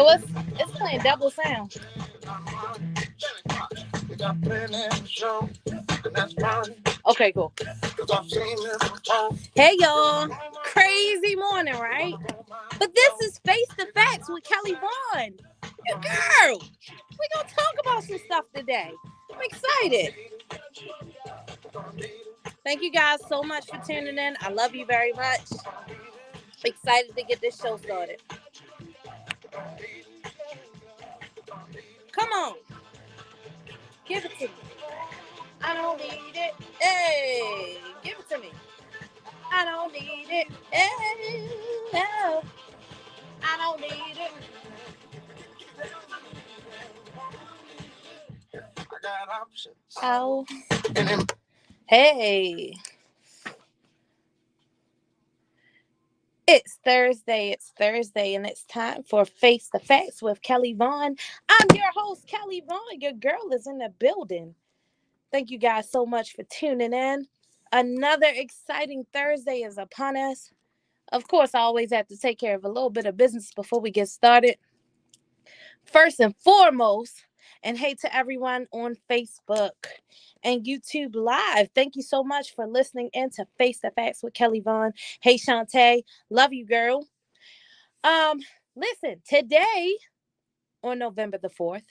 Yo, it's playing double sound. Okay, cool. Hey, y'all. Crazy morning, right? But this is Face the Facts with Kelly Vaughn. Your girl. We gonna talk about some stuff today. I'm excited. Thank you guys so much for tuning in. I love you very much. Excited to get this show started. Come on. Give it to me. I don't need it. Hey, give it to me. I don't need it. Hey, no. I don't need it. Oh. Hey. It's Thursday, and it's time for Face the Facts with Kelly Vaughn. I'm your host, Kelly Vaughn. Your girl is in the building. Thank you guys so much for tuning in. Another exciting Thursday is upon us. Of course, I always have to take care of a little bit of business before we get started. First and foremost, and hey to everyone on Facebook and YouTube Live. Thank you so much for listening in to Face the Facts with Kelly Vaughn. Hey Shantae, love you, girl. Listen, today on November the 4th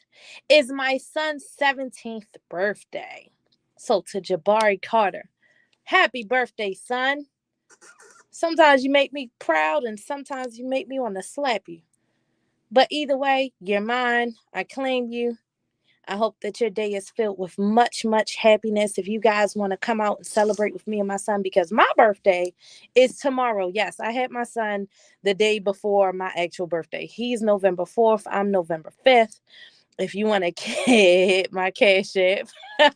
is my son's 17th birthday. So to Jabari Carter, happy birthday, son. Sometimes you make me proud and sometimes you make me want to slap you. But either way, you're mine. I claim you. I hope that your day is filled with much, much happiness. If you guys want to come out and celebrate with me and my son, because my birthday is tomorrow. Yes, I had my son the day before my actual birthday. He's November 4th. I'm November 5th. If you want to hit my cash app, $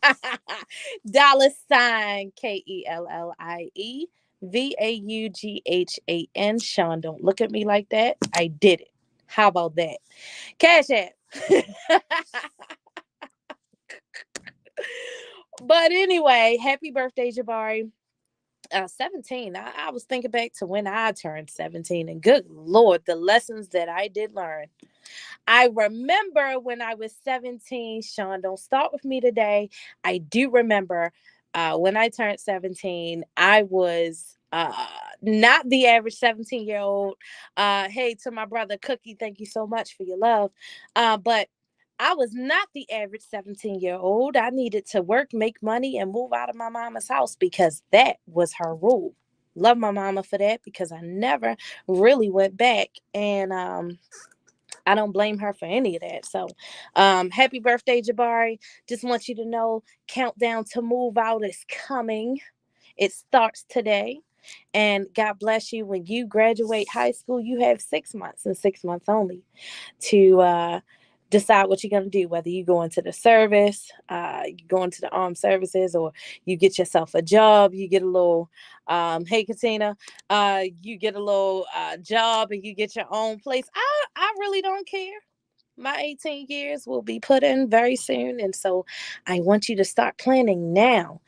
KELLIE VAUGHAN. Sean, don't look at me like that. I did it. How about that? Cash app. But anyway, happy birthday, Jabari. 17. I was thinking back to when I turned 17, and good Lord, the lessons that I did learn. I remember when I was 17, Sean, don't start with me today. I do remember when I turned 17, I was not the average 17-year-old. Hey, to my brother Cookie, thank you so much for your love. But I was not the average 17-year-old. I needed to work, make money, and move out of my mama's house because that was her rule. Love my mama for that because I never really went back. And I don't blame her for any of that. So, happy birthday, Jabari. Just want you to know, countdown to move out is coming. It starts today. And God bless you. When you graduate high school, you have 6 months and 6 months only to decide what you're going to do, whether you go into the service, you go into the armed services, or you get yourself a job, you get a little, hey, Katina, you get a little job and you get your own place. I really don't care. My 18 years will be put in very soon. And so I want you to start planning now.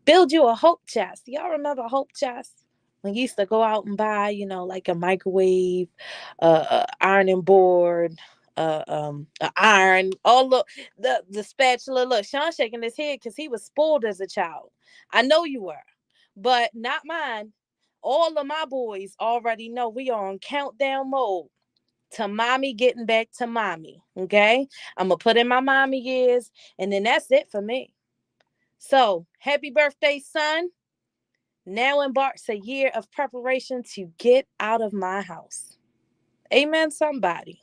Build you a hope chest. Y'all remember hope chest? When you used to go out and buy, like a microwave, ironing board, a iron, all the spatula. Look, Sean shaking his head because he was spoiled as a child. I know you were, but not mine. All of my boys already know we are on countdown mode to mommy getting back to mommy. Okay, I'm gonna put in my mommy years, and then that's it for me. So happy birthday, son. Now embarks a year of preparation to get out of my house. Amen, somebody.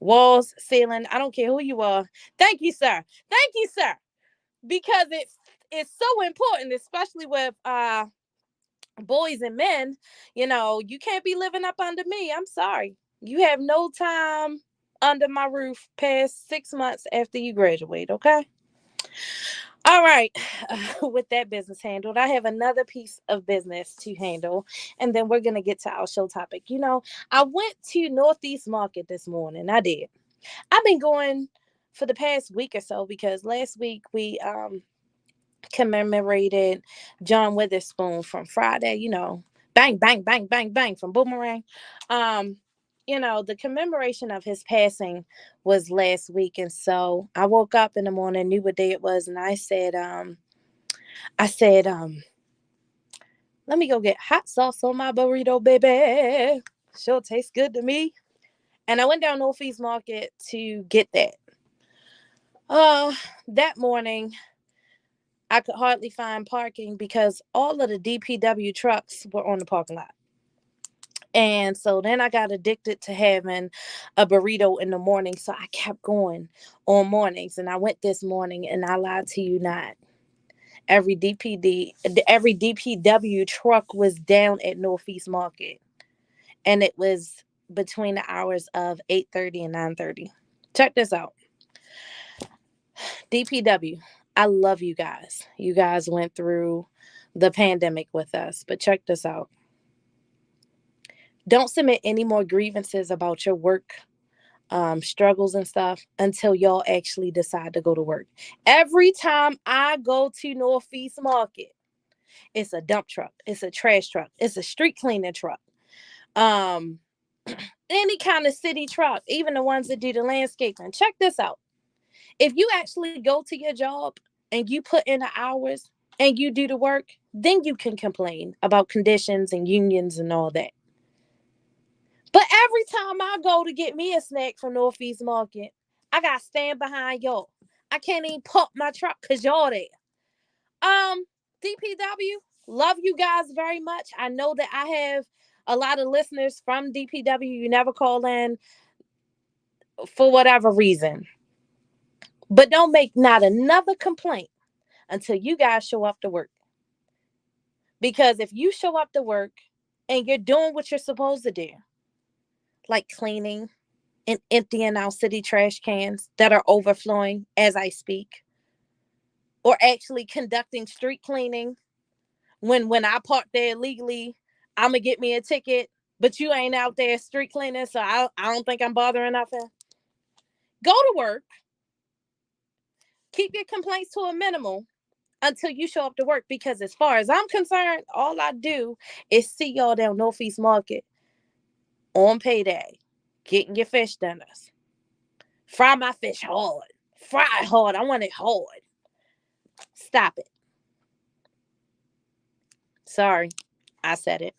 Walls, ceiling, I don't care who you are. Thank you, sir. Thank you, sir. Because it's so important, especially with boys and men. You can't be living up under me. I'm sorry. You have no time under my roof past 6 months after you graduate, okay? All right. With that business handled, I have another piece of business to handle, and then we're going to get to our show topic. I went to Northeast Market this morning. I did. I've been going for the past week or so because last week we commemorated John Witherspoon from Friday, bang, bang, bang, bang, bang from Boomerang. Um, the commemoration of his passing was last week. And so I woke up in the morning, knew what day it was. And I said, let me go get hot sauce on my burrito, baby. Sure tastes good to me. And I went down Northeast Market to get that. Uh, that morning, I could hardly find parking because all of the DPW trucks were on the parking lot. And so then I got addicted to having a burrito in the morning. So I kept going on mornings. And I went this morning, and I lied to you not. Every DPW truck was down at Northeast Market. And it was between the hours of 8:30 and 9:30. Check this out. DPW, I love you guys. You guys went through the pandemic with us. But check this out. Don't submit any more grievances about your work struggles and stuff until y'all actually decide to go to work. Every time I go to Northeast Market, it's a dump truck, it's a trash truck, it's a street cleaning truck, um, any kind of city truck, even the ones that do the landscaping. Check this out. If you actually go to your job and you put in the hours and you do the work, then you can complain about conditions and unions and all that. But every time I go to get me a snack from Northeast Market, I got to stand behind y'all. I can't even park my truck because y'all there. DPW, love you guys very much. I know that I have a lot of listeners from DPW. You never call in for whatever reason. But don't make not another complaint until you guys show up to work. Because if you show up to work and you're doing what you're supposed to do, like cleaning and emptying out city trash cans that are overflowing as I speak, or actually conducting street cleaning when I park there illegally, I'm gonna get me a ticket, but you ain't out there street cleaning, so I don't think I'm bothering nothing. Go to work, keep your complaints to a minimal until you show up to work, because as far as I'm concerned, all I do is see y'all down Northeast Market on payday, getting your fish dinners. Fry my fish hard. Fry it hard. I want it hard. Stop it. Sorry, I said it.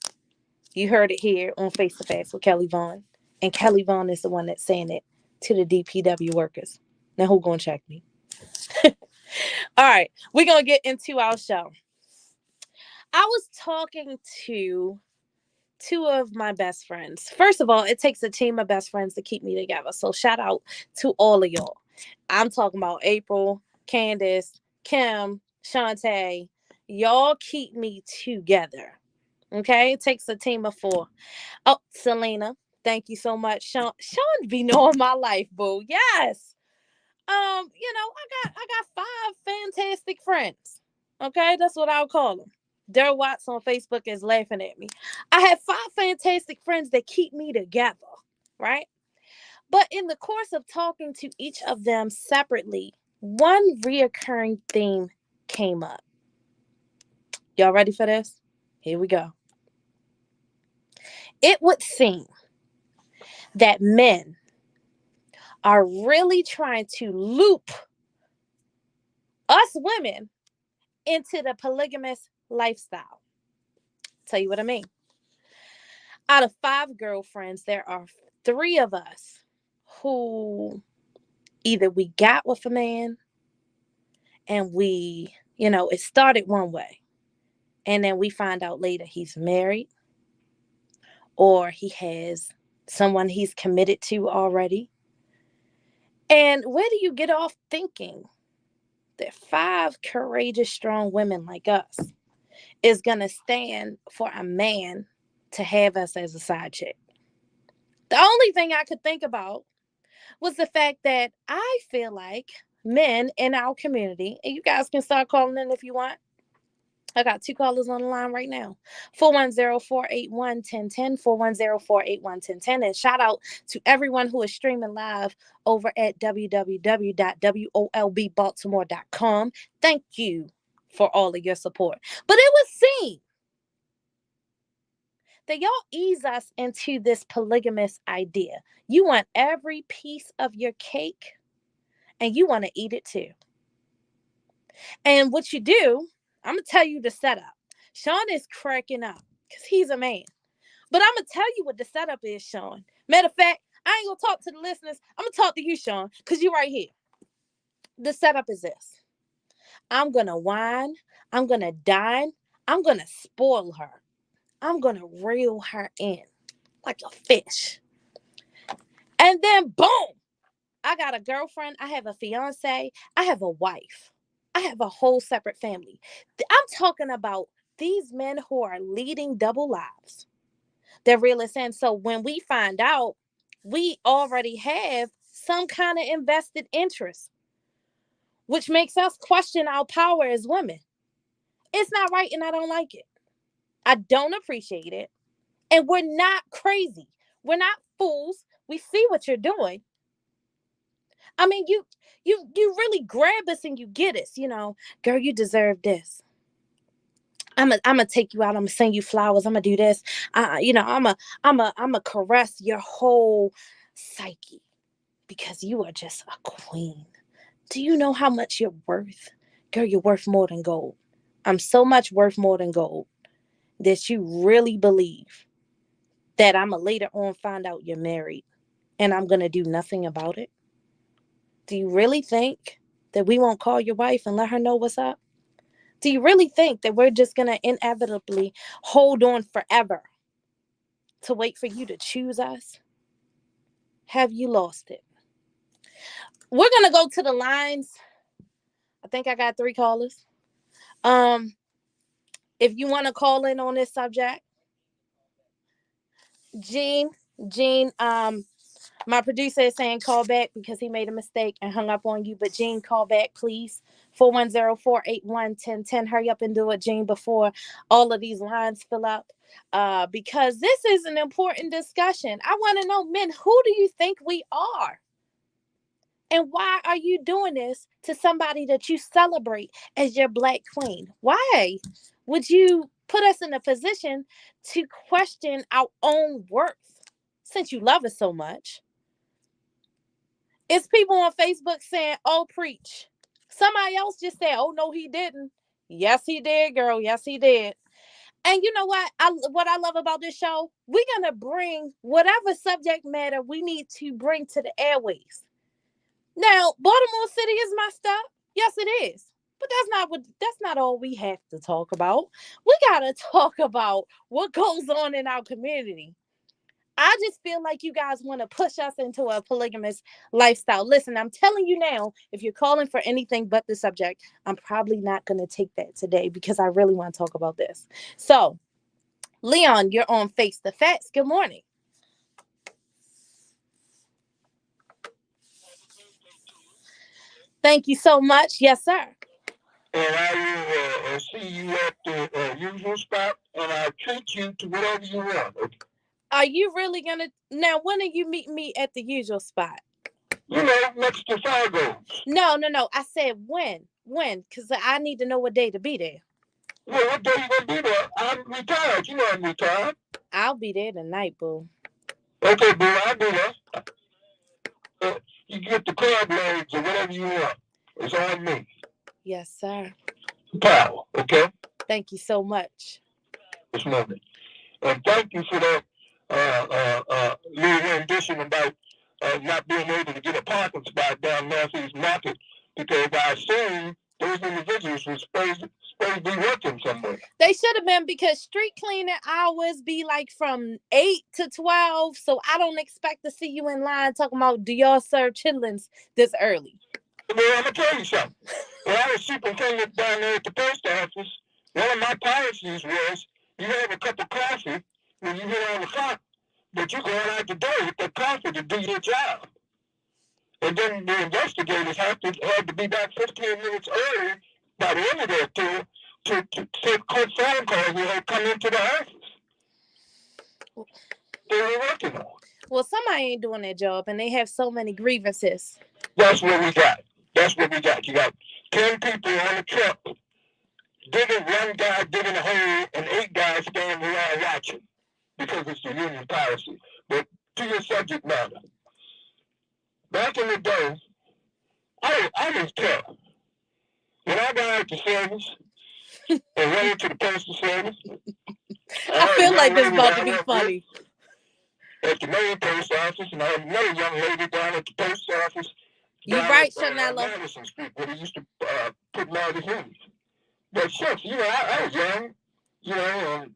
You heard it here on Face to Face with Kelly Vaughn. And Kelly Vaughn is the one that's saying it to the DPW workers. Now who gonna check me? All right, we're gonna get into our show. I was talking to two of my best friends. First of all, it takes a team of best friends to keep me together. So shout out to all of y'all. I'm talking about April, Candace, Kim, Shantae. Y'all keep me together. Okay, it takes a team of four. Oh, Selena, thank you so much. Sean be knowing my life, boo. Yes. I got five fantastic friends. Okay, that's what I'll call them. Dare Watts on Facebook is laughing at me. I have five fantastic friends that keep me together, right? But in the course of talking to each of them separately, one reoccurring theme came up. Y'all ready for this? Here we go. It would seem that men are really trying to loop us women into the polygamous lifestyle. Tell you what I mean. Out of five girlfriends, there are three of us who either we got with a man and it started one way, and then we find out later he's married, or he has someone he's committed to already. And where do you get off thinking that five courageous, strong women like us is going to stand for a man to have us as a side chick? The only thing I could think about was the fact that I feel like men in our community, and you guys can start calling in if you want. I got two callers on the line right now. 410-481-1010, 410-481-1010. And shout out to everyone who is streaming live over at www.wolbbaltimore.com. Thank you for all of your support. But it was seen they all ease us into this polygamous idea. You want every piece of your cake and you want to eat it too. And what you do, I'm going to tell you the setup. Sean is cracking up because he's a man. But I'm going to tell you what the setup is, Sean. Matter of fact, I ain't going to talk to the listeners. I'm going to talk to you, Sean, because you're right here. The setup is this. I'm going to wine. I'm going to dine. I'm going to spoil her. I'm going to reel her in like a fish. And then, boom, I got a girlfriend. I have a fiance. I have a wife. I have a whole separate family. I'm talking about these men who are leading double lives. They're real in. So when we find out, we already have some kind of invested interest, which makes us question our power as women. It's not right and I don't like it. I don't appreciate it. And we're not crazy. We're not fools. We see what you're doing. I mean, you really grab us and you get us, girl, you deserve this. I'm gonna take you out. I'm gonna send you flowers. I'm gonna do this. I'm a caress your whole psyche because you are just a queen. Do you know how much you're worth? Girl, you're worth more than gold. I'm so much worth more than gold that you really believe that I'm gonna later on find out you're married and I'm gonna do nothing about it. Do you really think that we won't call your wife and let her know what's up? Do you really think that we're just going to inevitably hold on forever to wait for you to choose us? Have you lost it? We're going to go to the lines. I think I got 3 callers. If you want to call in on this subject, Gene, my producer is saying call back because he made a mistake and hung up on you. But Gene, call back, please. 410-481-1010. Hurry up and do it, Gene, before all of these lines fill up. Because this is an important discussion. I want to know, men, who do you think we are? And why are you doing this to somebody that you celebrate as your black queen? Why would you put us in a position to question our own worth since you love us so much? It's people on Facebook saying, oh, preach. Somebody else just said, oh, no, he didn't. Yes, he did, girl. Yes, he did. And you know what? What I love about this show, we're going to bring whatever subject matter we need to bring to the airways. Now, Baltimore City is messed up. Yes, it is. But that's not all we have to talk about. We got to talk about what goes on in our community. I just feel like you guys want to push us into a polygamous lifestyle. Listen, I'm telling you now, if you're calling for anything but the subject, I'm probably not going to take that today because I really want to talk about this. So, Leon, you're on Face the Facts. Good morning. Thank you so much. Yes, sir. And I will see you at the usual spot, and I'll treat you to whatever you want. Okay? Are you really going to... Now, when are you meeting me at the usual spot? Next to Fargo's. No. I said when. When? Because I need to know what day to be there. Well, what day you going to be there? I'm retired. You know I'm retired. I'll be there tonight, boo. Okay, boo, I'll be there. You get the club loads or whatever you want. It's on me. Yes, sir. Power, okay? Thank you so much. This moment. And thank you for that little rendition about not being able to get a parking spot down Northeast Market because I assume those individuals were supposed to be working somewhere. They should have been because street cleaning hours be like from 8 to 12. So I don't expect to see you in line talking about, do y'all serve chitlins this early? Well, I'm going to tell you something. When I was superintendent down there at the post office, one of my policies was you have a cup of coffee when you hit on the clock, but you go out the door with that coffee to do your job. And then the investigators had to be back 15 minutes early by the end of their tour to take quick phone calls when they come into the office. They were working on. Well, somebody ain't doing their job, and they have so many grievances. That's what we got. You got 10 people on a truck digging, one guy digging a hole, and 8 guys standing around watching. because it's the union policy. But to your subject matter, back in the day, I didn't care. When I got out the service and went into the postal service, I I had a feel young like this lady about that to I be worked with funny. at the main post office, and I had another young lady down at the post office You down at right, Shanella. Madison Street, where they used to put magazines. But shucks, I was young,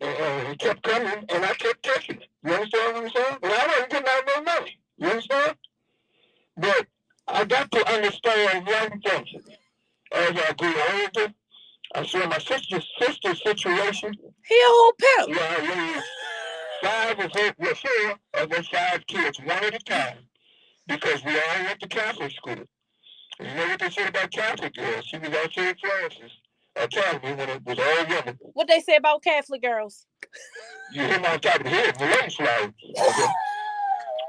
and it kept coming, and I kept taking it. You understand what I'm saying? And I wasn't getting out no money. You understand? But I got to understand one thing. As I grew older, I saw my sister's situation. He a whole pimp. Yeah, I raised four of her five kids, one at a time, because we all went to Catholic school. And you know what they said about Catholic girls? She was out St. Francis Academy when it was all women. What they say about Catholic girls? You hit me on top of the head, the lady slide. Okay.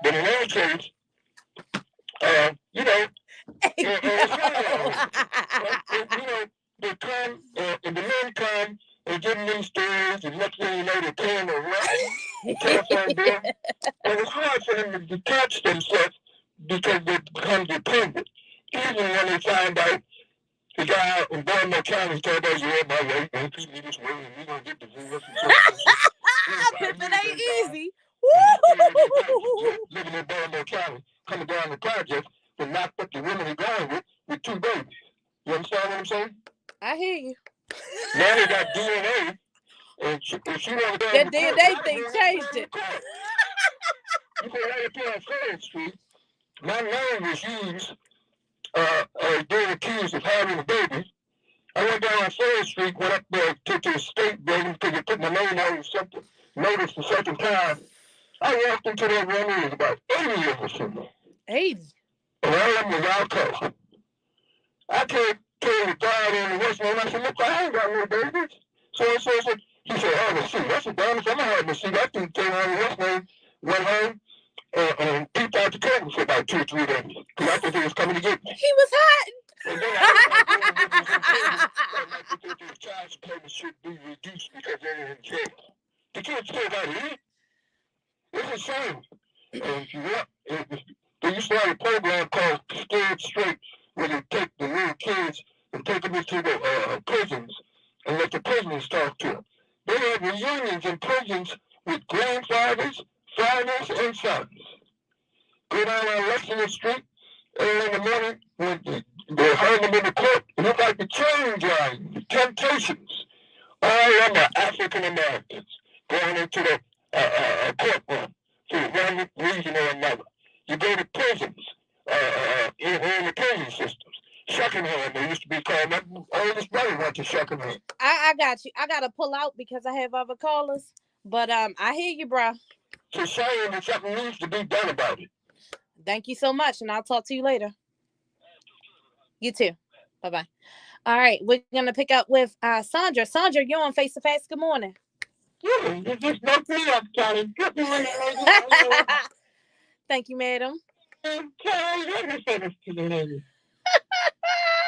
But in any case, you know, it's they come, and the men come and give them these stories, and next thing you know, they're paying the rent, the telephone bill, and it's hard for them to detach themselves because they become dependent. Even when they find out the guy out in Baltimore County told us, yeah, my wife don't treat me this way, and we're going to get divorced and so on and so forth. Pimping ain't easy. Living in Baltimore County, coming down the project, and knocked up the woman he gone with two babies. You understand what I'm saying? I hear you. Now they got DNA, and she want to go that DNA thing changed it. You go right up here on Fayette Street. My name was used being accused of having a baby. I went down on Fayette Street, went up there to the state building because they put my name on something. Noticed the second time. I walked into that room, there was about 80 of us in there. 80? And all of them was alcohol. I can't tell the guy on the west end. I said, look, I ain't got no babies. So he said, oh, well, see, that's a damn if I'm having to see. That dude came on the west end, went home, and peeped out the curtain for about 2 or 3 days. Because I thought he was coming to get me. He was hot. And then I the child support should be reduced because they're in jail. The kids still got to eat. It's a shame. And if you want, they used to have a program called Scared Straight, where they take the little kids and take them into the prisons and let the prisoners talk to them. They have reunions in prisons with grandfathers, fathers, and sons. Go down on Lexington Street early in the morning when they're hung them in the court. Look like the train line, the Temptations. All of them are African Americans going into the courtroom for one reason or another. You go to prisons, in the prison systems. Shuckenham, they used to be called. My oldest brother went to Shuckenham. I got you. I got to pull out because I have other callers. But I hear you, bro. So saying that something needs to be done about it. Thank you so much, and I'll talk to you later. You too. Bye-bye. All right, we're going to pick up with Sandra. Sandra, you're on Face to Face. Good morning. You just woke me up, Kelly. Good morning, lady. Thank you, madam. Kelly, let me say this to the lady.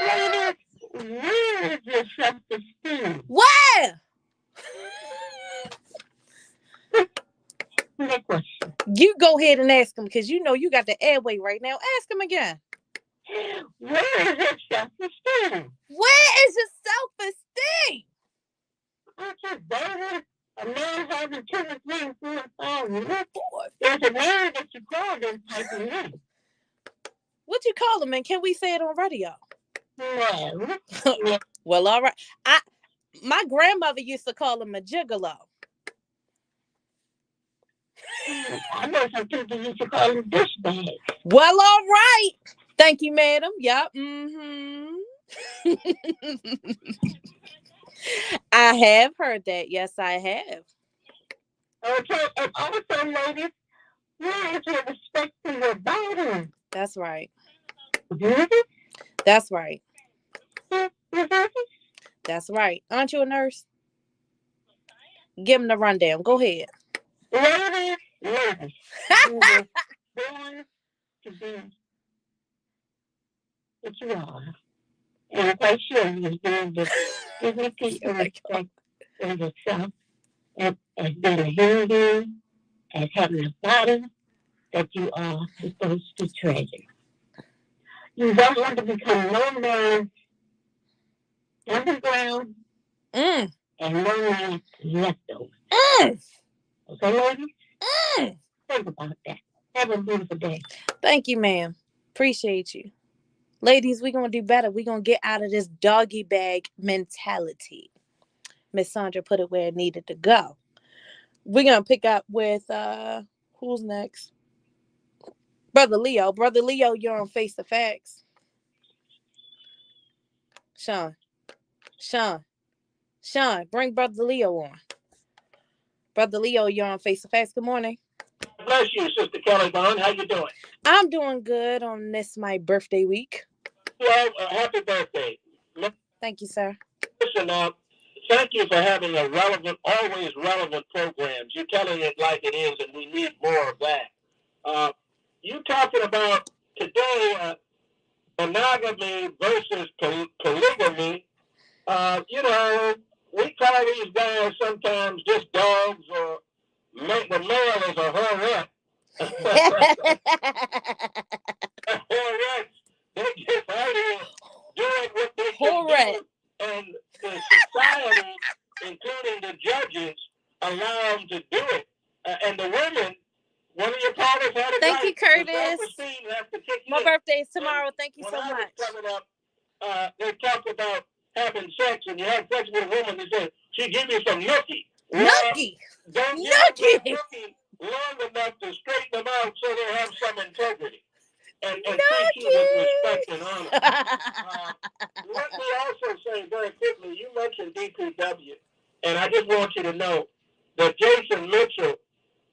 Lady, where is your self-esteem? Where? Next question. You go ahead and ask him because you know you got the airway right now. Ask him again. Where is your self-esteem? Where is your self-esteem? I said, baby, a man having 2 or 3 or 4 or 5 years. There's a man that you call them type of men. What you call him, and can we say it on radio? No. Well, all right. My grandmother used to call him a gigolo. I know some people used to call him this bag. Well, all right. Thank you, madam. Yep. I have heard that. Yes, I have. Okay, and also, ladies, where is your respect for your body? That's right. Mm-hmm. That's right. Mm-hmm. That's right. Aren't you a nurse? Give him the rundown. Go ahead. Ladies, you were born to be what you are. And I'm quite sure you was born with dignity and respect for yourself as being a Hindu, as having a father that you are supposed to treasure. You don't want to become no man's underground Mm. and no man's leftovers. Mm. Okay, ladies? Mm. Think about that. Have a beautiful day. Thank you, ma'am. Appreciate you. Ladies, we're going to do better. We're going to get out of this doggy bag mentality. Miss Sandra put it where it needed to go. We're going to pick up with, who's next? Brother Leo. Brother Leo, you're on Face the Facts. Sean. Sean, bring Brother Leo on. Brother Leo, you're on Face the Facts. Good morning. Bless you, Sister Kelly Bond. How you doing? I'm doing good on this, my birthday week. Well, happy birthday. Thank you, sir. Listen, thank you for having a relevant, always relevant programs. You're telling it like it is, and we need more of that. You talking about today monogamy versus polygamy. You know, we call these guys sometimes just dogs, or the male is a hornet. Hornets. They just out here doing what they can do, and the society, including the judges, allow them to do it. And the women, one of your callers had it Thank right. you, Curtis. My birthday is tomorrow. Thank you so much. Coming up, they talked about having sex, and you have sex with a woman, they say, she give you some nookie. Nookie! Don't give them nookie long enough to straighten them out so they have some integrity. And treat you with respect and honor. Let me also say very quickly, you mentioned DPW, and I just want you to know that Jason Mitchell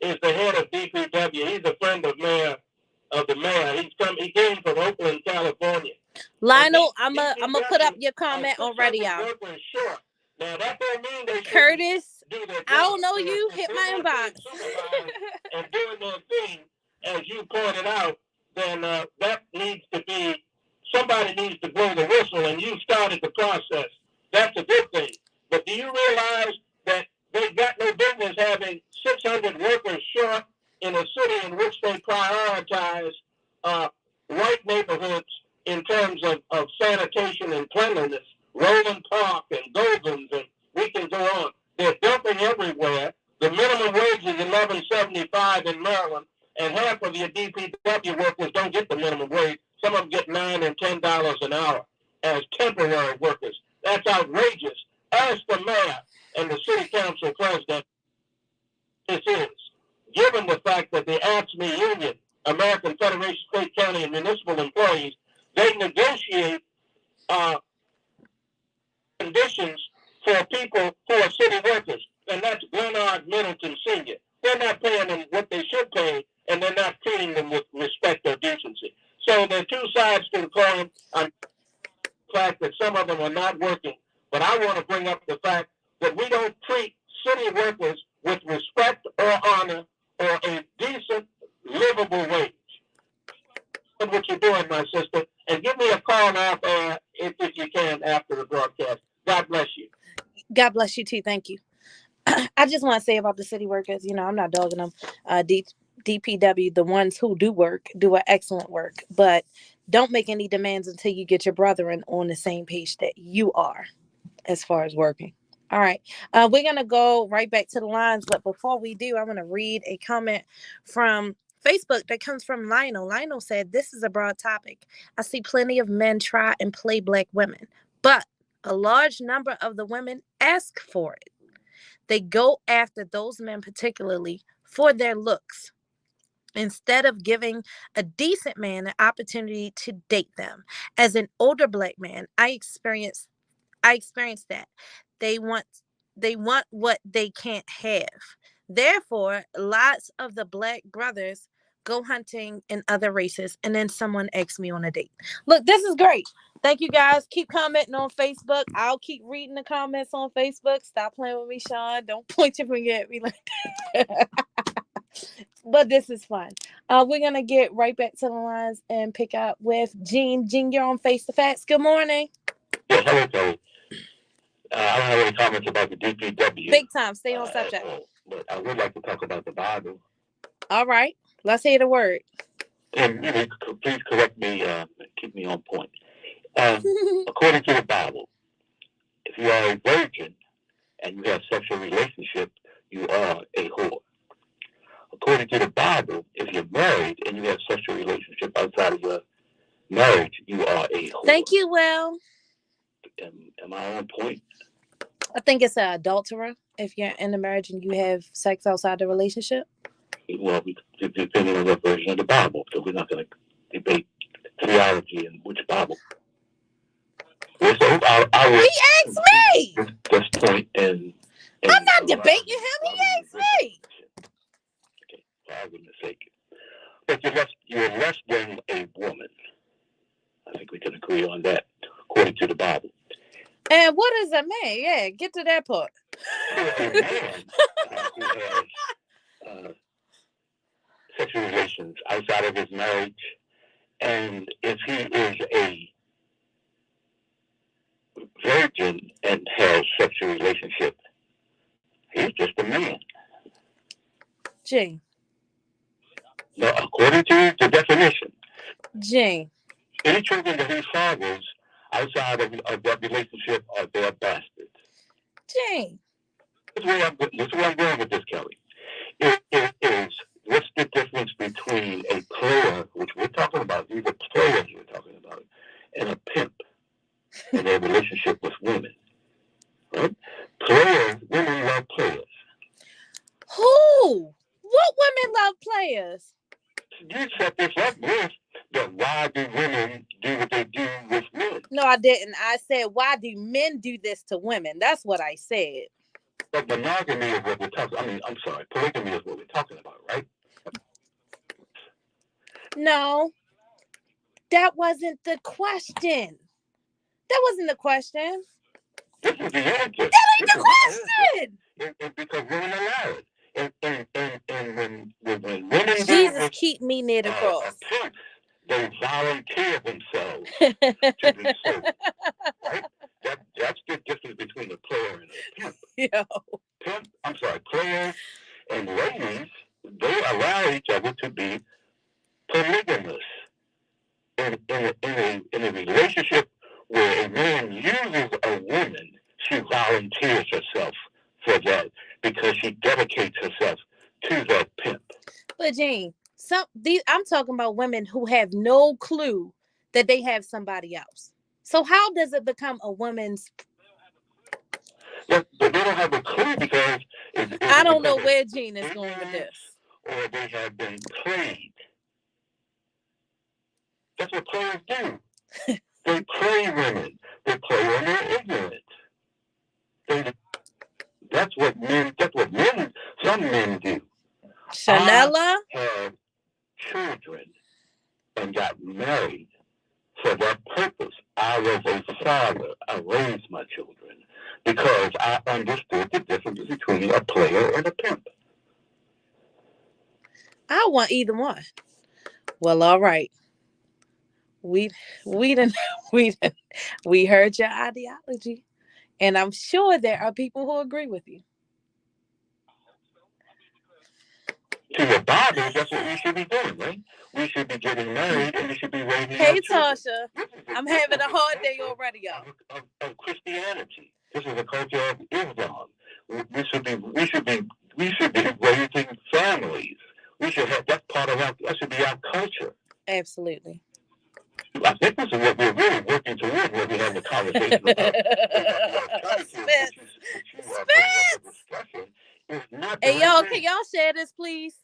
is the head of DPW. He's a friend of the mayor. He came from Oakland, California. Lionel, I'm gonna put up your comment on radio. Now that don't mean they Curtis, I don't know you. Hit my inbox. And doing their thing, as you pointed out, then that needs to be, somebody needs to blow the whistle, and you started the process. That's a good thing. But do you realize that they've got no business having 600 workers short in a city in which they prioritize white neighborhoods in terms of sanitation and cleanliness? Roland Park and Goldens, and we can go on. They're dumping everywhere. The minimum wage is $11.75 in Maryland, and half of your DPW workers don't get the minimum wage. Some of them get $9 and $10 an hour as temporary workers. That's outrageous. As the mayor and the city council president, this is, given the fact that the AFSCME Union, American Federation of State, County, and Municipal Employees, they negotiate conditions for people who are city workers, and that's Glenard Middleton Sr. They're not paying them what they should pay, and they're not treating them with respect or decency. So there are two sides to the coin. On the fact that some of them are not working, but I want to bring up the fact that we don't treat city workers with respect or honor or a decent, livable wage. That's what you're doing, my sister. And give me a call off if you can after the broadcast. God bless you. God bless you too. Thank you. I just want to say about the city workers, I'm not dogging them. DPW, the ones who do work, do an excellent work, but don't make any demands until you get your brethren on the same page that you are as far as working. All right. We're going to go right back to the lines. But before we do, I'm going to read a comment from Facebook that comes from Lionel. Lionel said, this is a broad topic. I see plenty of men try and play black women, but a large number of the women ask for it. They go after those men particularly for their looks, instead of giving a decent man an opportunity to date them. As an older black man, I experienced that. They want what they can't have. Therefore, lots of the black brothers go hunting in other races, and then someone asks me on a date. Look, this is great. Thank you guys. Keep commenting on Facebook. I'll keep reading the comments on Facebook. Stop playing with me, Sean. Don't point your finger at me like that. But this is fun. We're going to get right back to the lines and pick up with Gene. Gene, you're on Face the Facts. Good morning. Yes, hello, Kelly. I don't have any comments about the DPW. Big time. Stay on subject. But I would like to talk about the Bible. All right. Let's hear the word. And please correct me, keep me on point. According to the Bible, if you are a virgin and you have sexual relationship, you are a whore. According to the Bible, if you're married and you have sexual relationship outside of your marriage, you are a whore. Thank you, Will. Am I on point? I think it's an adulterer if you're in a marriage and you have sex outside the relationship. Well, depending on what version of the Bible, so we're not going to debate theology and which Bible. Well, so He asked me. This point and I'm not debating him. He asked me. Okay, for argument's sake. But you're less than a woman. I think we can agree on that, according to the Bible. And what is a man? Yeah, get to that part. A man who has sexual relations outside of his marriage, and if he is a virgin and has sexual relationship, he's just a man. Gene. No, according to the definition. Gene. Any children that he fathers outside of that relationship are their bastards. Gene. This is where I'm going with this, Kelly. It is, what's the difference between a player, which we're talking about, these are players we're talking about, and a pimp in their relationship with women? Right? Players, women love players. Who? What women love players? You set this up with that why do women do what they do with men? No, I didn't. I said, why do men do this to women? That's what I said. But monogamy is what we're talking. I'm sorry, polygamy is what we're talking about, right? No, that wasn't the question. That wasn't the question. This is the answer. That ain't the question. It's because women allow it. And when women Jesus keep me near the cross. Pimps, they volunteer themselves to be so. Right? That's the difference between a player and a pimp. Yo. Players and ladies, they allow each other to be polygamous. In a relationship where a man uses a woman, she volunteers herself for that because she dedicates herself to that pimp. But Gene, I'm talking about women who have no clue that they have somebody else. So how does it become a woman's? But they don't have a clue because I don't know where Gene is going with this. Or they have been played. That's what players do. They play women. They play when they're ignorant. That's what some men do. Chanela had children and got married for that purpose. I was a father. I raised my children because I understood the difference between a player and a pimp. I want either one. Well, all right. We heard your ideology, and I'm sure there are people who agree with you. To the Bible, that's what we should be doing, right? We should be getting married, and we should be raising. Hey, Tasha, I'm having a hard day already, y'all. Of Christianity, this is a culture of Islam. We should be raising families. We should have that part of that should be our culture. Absolutely. I think this is what we're really working towards when we have the conversation about. Hey, y'all, can y'all share this, please?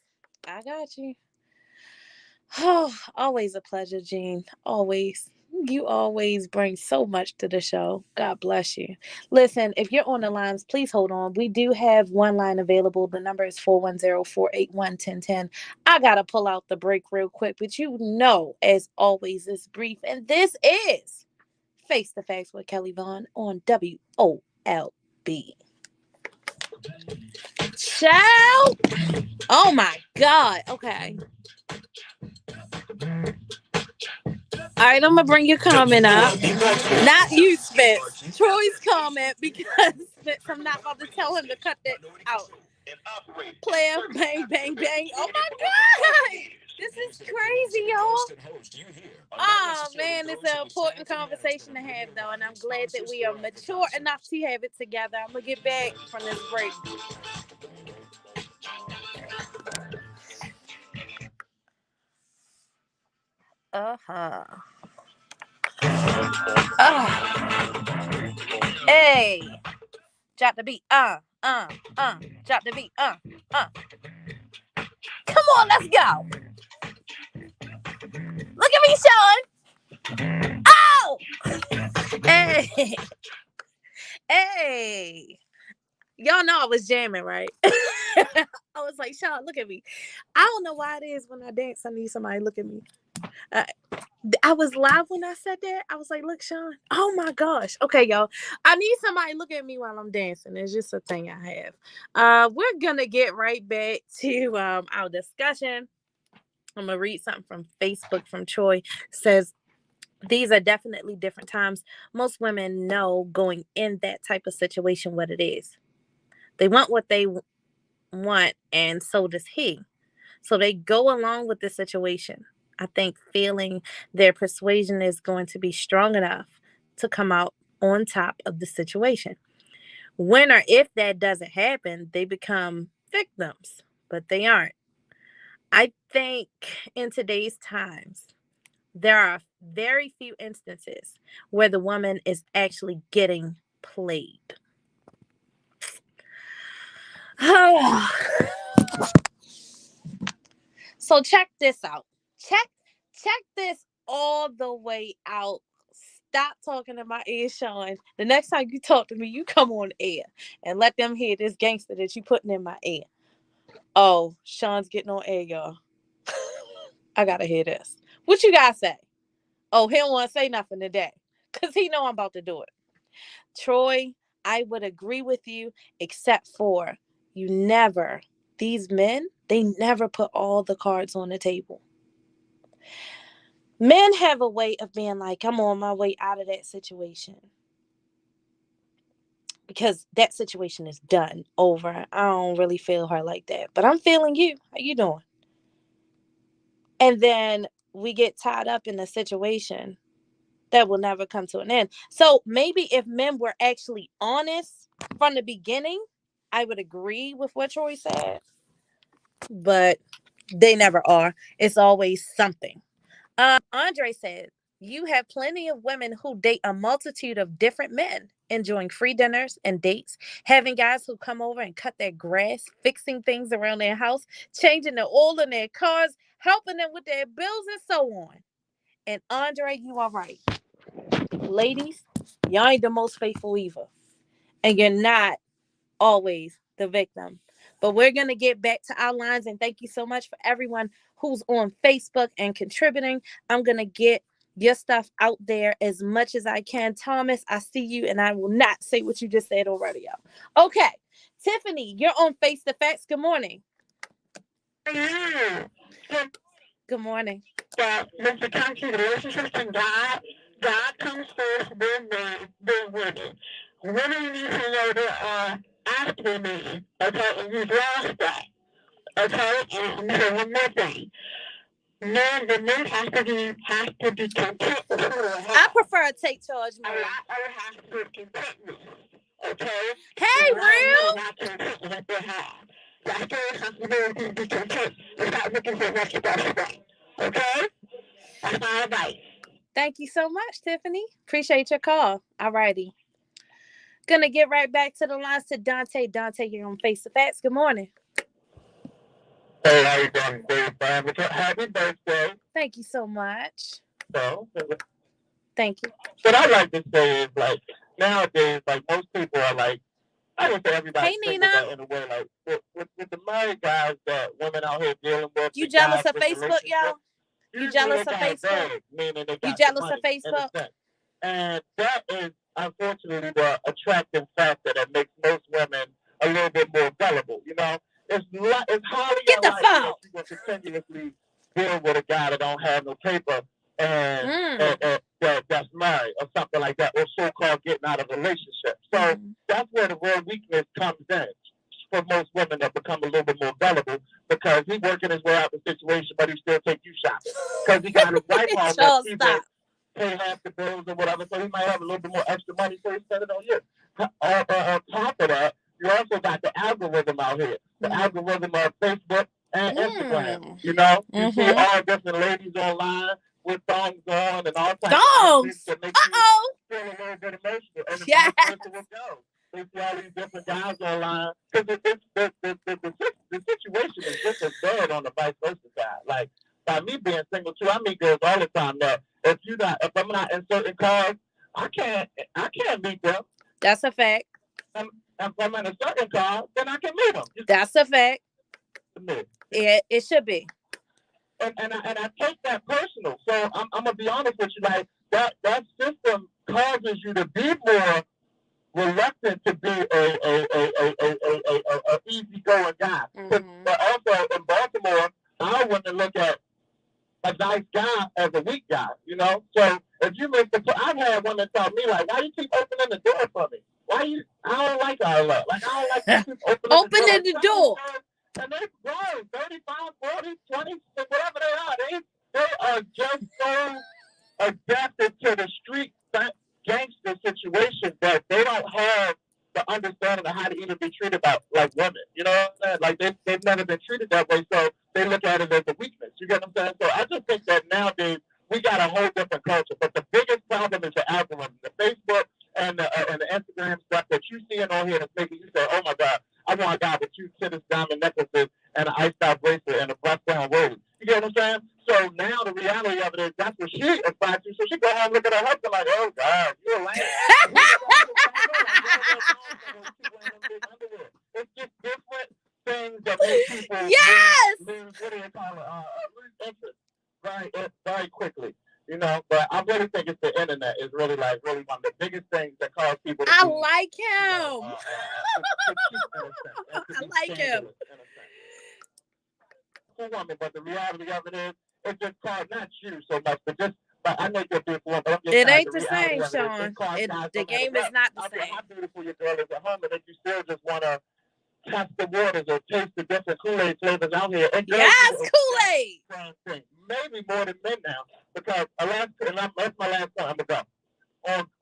I got you. Oh, always a pleasure, Gene. Always. You always bring so much to the show. God bless you. Listen, if you're on the lines, please hold on. We do have one line available. The number is 410-481-1010. I got to pull out the break real quick, but you know, as always, it's brief. And this is Face to Facts with Kelly Vaughn on WOLB. Ciao. Oh my God. Okay. All right, I'm gonna bring your comment up. Not you, Spence. Troy's comment, because Spence, I'm not about to tell him to cut that out. Player, bang, bang, bang. Oh my God. This is crazy, y'all. Oh man, it's an important conversation to have though, and I'm glad that we are mature enough to have it together. I'm gonna get back from this break. Uh-huh. Hey. Drop the beat. Drop the beat. Uh. Come on, let's go. Look at me, Sean. Oh! Hey. Hey. Y'all know I was jamming, right? I was like, Sean, look at me. I don't know why it is when I dance, I need somebody to look at me. Uh, I was live when I said that. I was like, look, Sean. Oh my gosh. Okay, y'all. I need somebody to look at me while I'm dancing. It's just a thing I have. We're gonna get right back to our discussion. I'm gonna read something from Facebook from Troy. It says these are definitely different times. Most women know going in that type of situation what it is. They want what they want, and so does he. So they go along with the situation. I think feeling their persuasion is going to be strong enough to come out on top of the situation. When or if that doesn't happen, they become victims, but they aren't. I think in today's times, there are very few instances where the woman is actually getting played. So check this out. Check this all the way out. Stop talking in my ear, Sean. The next time you talk to me, you come on air and let them hear this gangster that you putting in my ear. Oh, Sean's getting on air, y'all. I gotta hear this. What you guys say? Oh, he don't want to say nothing today because he know I'm about to do it. Troy, I would agree with you, except for you never. These men, they never put all the cards on the table. Men have a way of being like, I'm on my way out of that situation because that situation is done, over. I don't really feel her like that, but I'm feeling you. How you doing? And then we get tied up in a situation that will never come to an end. So maybe if men were actually honest from the beginning, I would agree with what Troy said, but they never are. It's always something. Andre said, you have plenty of women who date a multitude of different men, enjoying free dinners and dates, having guys who come over and cut their grass, fixing things around their house, changing the oil in their cars, helping them with their bills, and so on. And Andre, you are right. Ladies, y'all ain't the most faithful either. And you're not always the victim. But we're going to get back to our lines. And thank you so much for everyone who's on Facebook and contributing. I'm going to get your stuff out there as much as I can. Thomas, I see you, and I will not say what you just said on radio. Okay. Tiffany, you're on Face the Facts. Good morning. Yeah. Good morning. That when it comes to relationships and God comes first, then women. Women need to know they are after me, okay, and you've lost that, okay, and one more thing. Men, the men have to be content with who they are. I prefer a take charge A mode. lot of has to be contentment, okay? Hey, real? Not content with what they have. That's the responsibility to be content and start looking for what's the best thing, okay? That's my advice. Thank you so much, Tiffany. Appreciate your call. All righty. Gonna get right back to the lines to Dante. Dante, you're on Face the Facts. Good morning. Hey, how you doing, Dave? Happy birthday. Thank you so much. So, Thank you. what I like to say is, like, nowadays, like, most people are like, I would say everybody's single, but in a way, like, with the married guys that women out here dealing with, you jealous of Facebook, y'all? You jealous of Facebook? Meaning they got You jealous money, of Facebook? And that is, unfortunately, the attractive factor that makes most women a little bit more gullible. You know, it's highly unlikely that you will continuously deal with a guy that don't have no paper and that's married or something like that, or so-called getting out of a relationship. So that's where the real weakness comes in. for most women that become a little bit more gullible because he's working his way out the situation, but he still take you shopping because he got his wife home that Y'all she stop. works, pay half the bills or whatever, so he might have a little bit more extra money, so he spend it on you. On top of that, you also got the algorithm out here, the algorithm of Facebook and Instagram. You know, you see all different ladies online with thongs on and all types of outfits Thongs. that make you Uh-oh. feel a little bit emotional, and the Yes. vice versa will go. They see all these different guys online because the situation is just as bad on the vice versa side. Like by me being single too, I meet girls all the time that if I'm not in certain cars, I can't meet them. That's a fact. Um, if I'm in a certain car, then I can meet them. That's a fact. And It should be. I take that personal. So I'm gonna be honest with you, like that system causes you to be more reluctant to be a easygoing guy. But also in Baltimore, I want to look at a nice guy as a weak guy, you know? So if you miss I've had women tell me, like, why you keep opening the door for me? I don't like all that. Like, I don't like you keep Opening the door. And they grow 35, 40, 20, whatever they are. They are just so adapted to the street gangster situation that they don't have the understanding of how to even be treated like women. You know what I'm saying? Like they've never been treated that way, so they look at it as a weakness. You get what I'm saying? So I just think that nowadays we got a whole different culture. But the biggest problem is the algorithm, the Facebook and the Instagram stuff that you seeing on here that's making you say, "Oh my God, I want a guy with two tennis diamond necklaces and an iced out bracelet and a black down rose." You get what I'm saying? So now the reality of it is that's what she aspires to. So she go home and look at her husband like, "Oh God, you're a lame." It's just different things that make people yes lose what do you call it? Lose interest very quickly. You know, but I really think it's the internet is really one of the biggest things that cause people to I be, like you know, him. to I like him. Woman, but the reality of it is, it's just called not you so much, but just. But I know you're beautiful, but I'm just It saying ain't the the reality same, of it Sean. cause guys The no matter game is what. not the I don't care same. how beautiful your girl is at home, and if you still just want to test the waters or taste the different Kool-Aid flavors out here, and girls Yes, do Kool-Aid. same thing, maybe more than men now, because that's my last point. I'm gonna go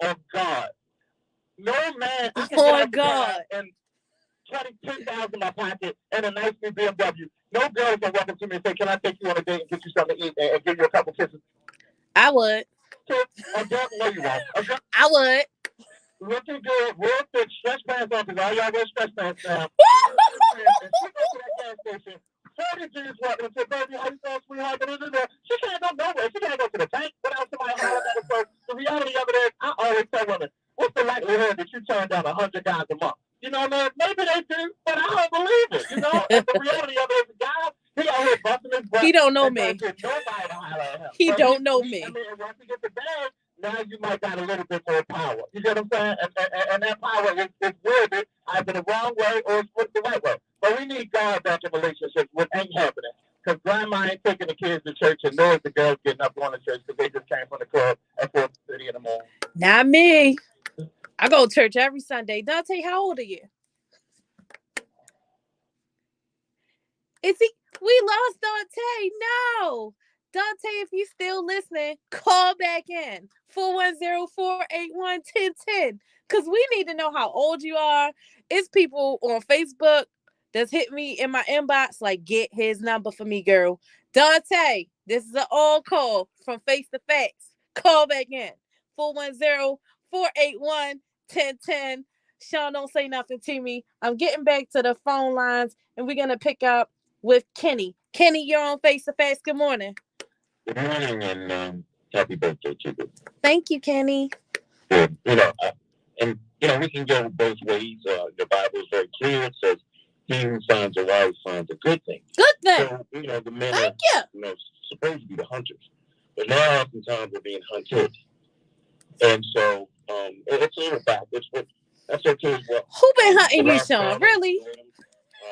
on God. No man, I can get Oh out the car God. and 10,000 in my pocket and a nice new BMW. No girl can walk up to me and say, "Can I take you on a date and get you something to eat and give you a couple kisses?" I would. A girl, no, you won't. A girl, I would. looking good, real thick, stretch pants on, because all y'all wear stretch pants now. And she goes to that gas station. 40 G's walking and say, "Baby, how you doing, sweetheart?" She can't go nowhere. She can't go to the bank without somebody hollering at her. So the reality of it is, I always tell women, what's the likelihood that you turn down 100 guys a month? You know what I mean? Maybe they do, but I don't believe it. You know, and the reality of it is, the guy, he out here busting his butt. He don't know and me. Get nobody to holler at him. He But don't know me. I mean, once he gets the bag, now you might got a little bit more power. You get what I'm saying? And that power is wielded either the wrong way or it's the right way. But we need God back in relationships, what ain't happening. Because grandma ain't taking the kids to church, and nor is the girls getting up going to church because they just came from the club at 4:30 in the morning. Not me. I go to church every Sunday. Dante, how old are you? Is he? We lost Dante. No. Dante, if you still listening, call back in. 410-481-1010. Because we need to know how old you are. It's people on Facebook that's hit me in my inbox like, get his number for me, girl. Dante, this is an all call from Face to Facts. Call back in. 410-481-1010. Sean, don't say nothing to me. I'm getting back to the phone lines, and we're going to pick up with Kenny. Kenny, you're on Face to Facts. Good morning. Good morning, and happy birthday to you. Thank you, Kenny. Good. We can go both ways. The Bible is very clear. It says, "He who finds a wife finds a good thing." Good thing. So, the men are supposed to be the hunters. But now oftentimes we're being hunted. And so it's a little backwards, but that's okay as well. Who been hunting you, Sean? Really?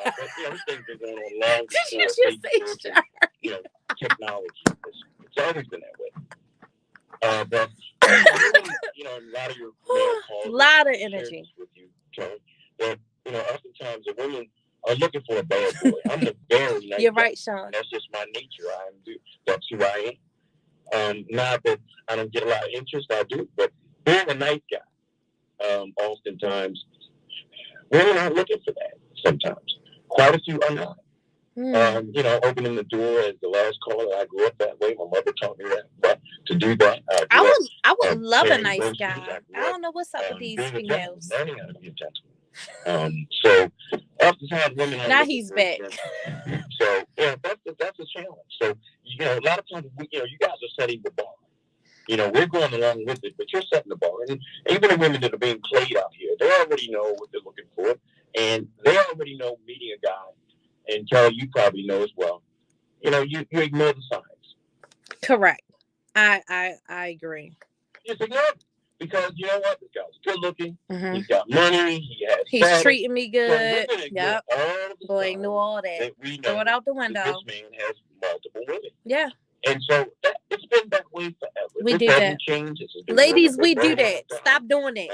But these things been going on long Did you just say Sean? Technology. It's always been that way. But a lot of your male calls, a lot of energy with you, Tony. But oftentimes the women a bad boy. I'm a very nice You're guy. right, Sean. That's just my nature. That's who I am. Not that I don't get a lot of interest, I do, but being a nice guy, oftentimes women aren't looking for that. Sometimes, quite a few are not. Opening the door as the last caller. I grew up that way. My mother taught me that. But to do that, I would love a nice I guy. I don't know what's up with these being a gentleman, females. learning how to be a gentleman. So oftentimes women are Now looking he's for back. So that's a challenge. So a lot of times you guys are setting the bar. We're going along with it, but you're setting the bar. And even the women that are being played out here, they already know what they're looking for, and they already know meeting a guy. And Kelly, you probably know as well. You ignore the signs. Correct. I agree. Just ignore it. Because you know what? This guy's good looking. Mm-hmm. He's got money. He's status. treating me good. So Yep. Boy, ignore all that. We know throw it out the window. This man has multiple women. Yeah. And so it's been that way forever. We do that. Changed. Ladies, we do that. Stop doing it.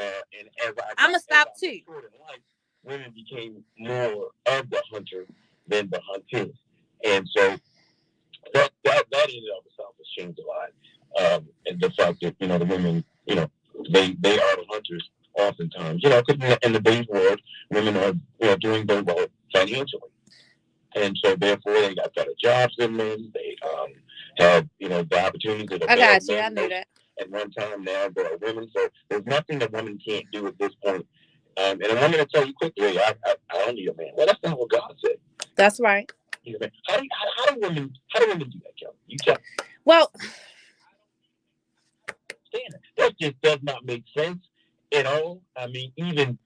I'm going to stop too. Women became more of the hunter than the hunted. And so that in and of itself has changed a lot. And the fact that, the women, they are the hunters oftentimes. Because in the base world, women are, doing very well financially. And so therefore they got better jobs than men. They have, the opportunities that I got you. I knew that. At one time now there are women. So there's nothing that women can't do at this point. And I'm going to tell you quickly, I don't need a man. Well, that's not what God said. That's right. How do women do that, Kelly? You tell me. Well, that just does not make sense at all. I mean, even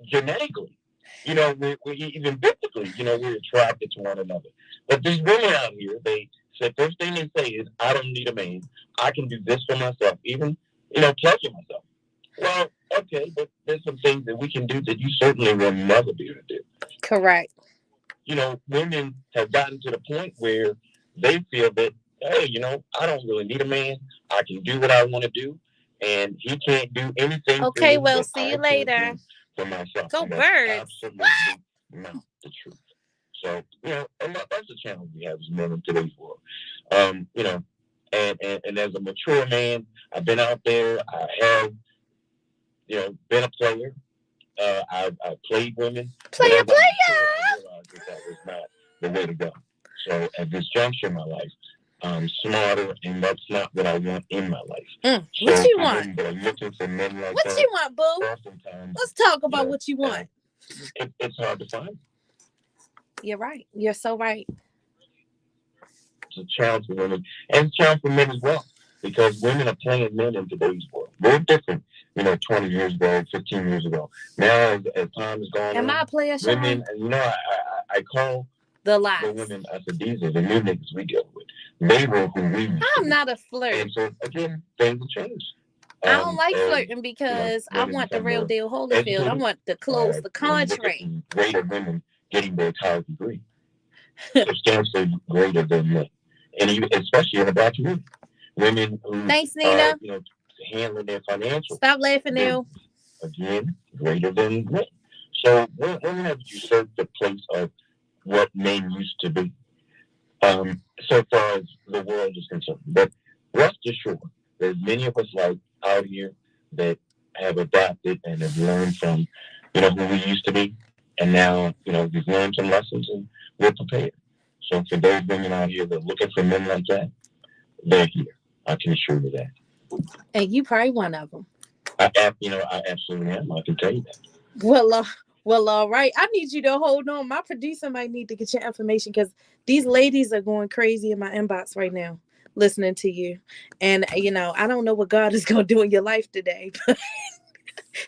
genetically, we even biblically, we're attracted to one another. But these women out here, they say first thing they say is, "I don't need a man. I can do this for myself, even pleasure myself." Well, okay, but there's some things that we can do that you certainly will never be able to do. Correct. Women have gotten to the point where they feel that, hey, I don't really need a man. I can do what I want to do, and he can't do anything. Okay, well, see you later. For myself. Go Birds. Absolutely not the truth. So, and that's the challenge we have as men in today's world. And as a mature man, I've been out there. I have, been a player. I played women. Player. I realized that was not the way to go. So at this juncture in my life, I'm smarter, and that's not what I want in my life. What you want? Looking for men like what that, you want, boo? Let's talk about what you want. It's hard to find. You're right. You're so right. It's a challenge for women, and it's a challenge for men as well, because women are playing men in today's world. We're different, 20 years ago, 15 years ago. Now, as time has gone on, I a player, Sean? Women, I call the lies. The women, I said, these are the new niggas we deal with. They were who we used I'm not a flirt. And so, again, things will change. I don't like flirting because I want the real deal Holyfield. I want the close, the contract. Greater women getting their college degree. Substantially greater than men. And even, especially in the black community. Women who Thanks, Nina. Handling their financial. Stop laughing, Neil. Again, greater than men. So women have usurped the place of what men used to be. So far as the world is concerned. But rest assured, there's many of us out here that have adapted and have learned from, who we used to be. And now, we've learned some lessons and we're prepared. So for those women out here that are looking for men like that, they're here. I can assure you that. And you probably one of them. I absolutely am. I can tell you that. Well, all right. I need you to hold on. My producer might need to get your information because these ladies are going crazy in my inbox right now, listening to you. And, I don't know what God is going to do in your life today. But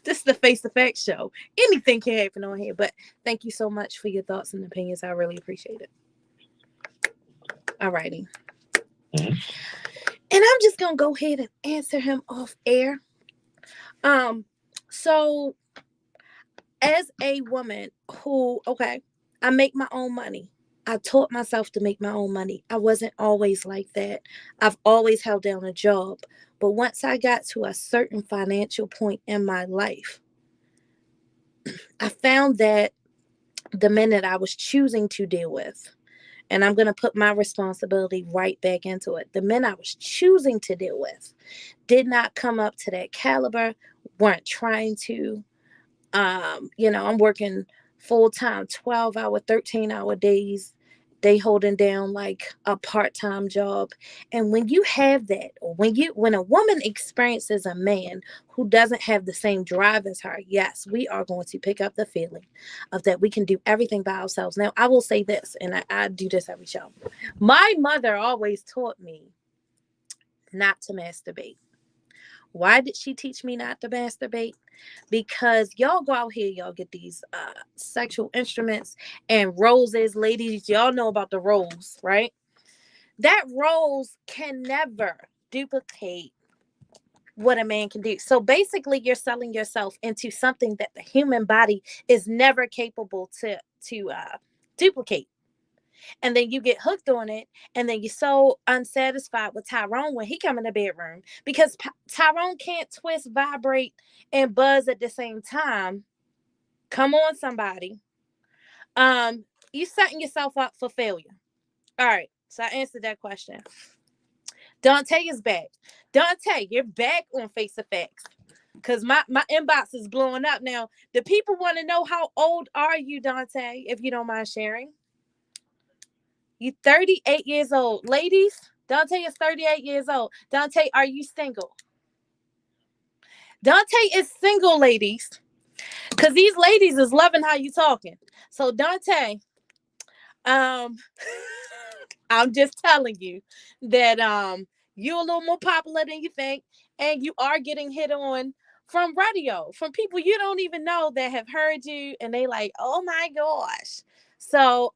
this is the Face the Facts show. Anything can happen on here. But thank you so much for your thoughts and opinions. I really appreciate it. All righty. Mm-hmm. And I'm just going to go ahead and answer him off air. So as a woman who, I make my own money. I taught myself to make my own money. I wasn't always like that. I've always held down a job. But once I got to a certain financial point in my life, I found that the men that I was choosing to deal with, and I'm going to put my responsibility right back into it, the men I was choosing to deal with did not come up to that caliber, weren't trying to. I'm working full time, 12-hour, 13-hour days. They holding down like a part-time job. And when you have that, or when a woman experiences a man who doesn't have the same drive as her, yes, we are going to pick up the feeling of that we can do everything by ourselves. Now, I will say this, and I do this every show. My mother always taught me not to masturbate. Why did she teach me not to masturbate? Because y'all go out here, y'all get these sexual instruments and roses. Ladies, y'all know about the rose, right? That rose can never duplicate what a man can do. So basically, you're selling yourself into something that the human body is never capable to duplicate. And then you get hooked on it, and then you're so unsatisfied with Tyrone when he come in the bedroom because Tyrone can't twist, vibrate, and buzz at the same time. Come on, somebody. You setting yourself up for failure. All right, so I answered that question. Dante is back. Dante, you're back on Face of Facts. Cause my inbox is blowing up now. The people want to know, how old are you, Dante, if you don't mind sharing. You 38 years old. Ladies, Dante is 38 years old. Dante, are you single? Dante is single, ladies. Because these ladies is loving how you talking. So Dante, um, I'm just telling you that you're a little more popular than you think, and you are getting hit on from radio, from people you don't even know that have heard you, and they like, oh my gosh. So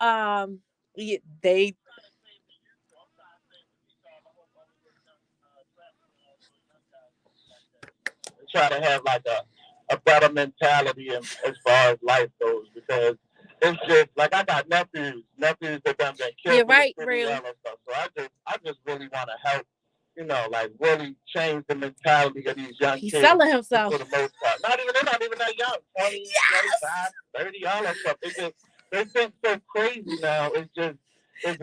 they Try to have like a better mentality as far as life goes, because it's just like I got nephews that done been killed in right, the city real. and stuff. So I just really want to help, like really change the mentality of these young He's kids selling himself. for the most part. They're not even that young, 20, Yes. 25, 30, all that stuff. They think so crazy now. It's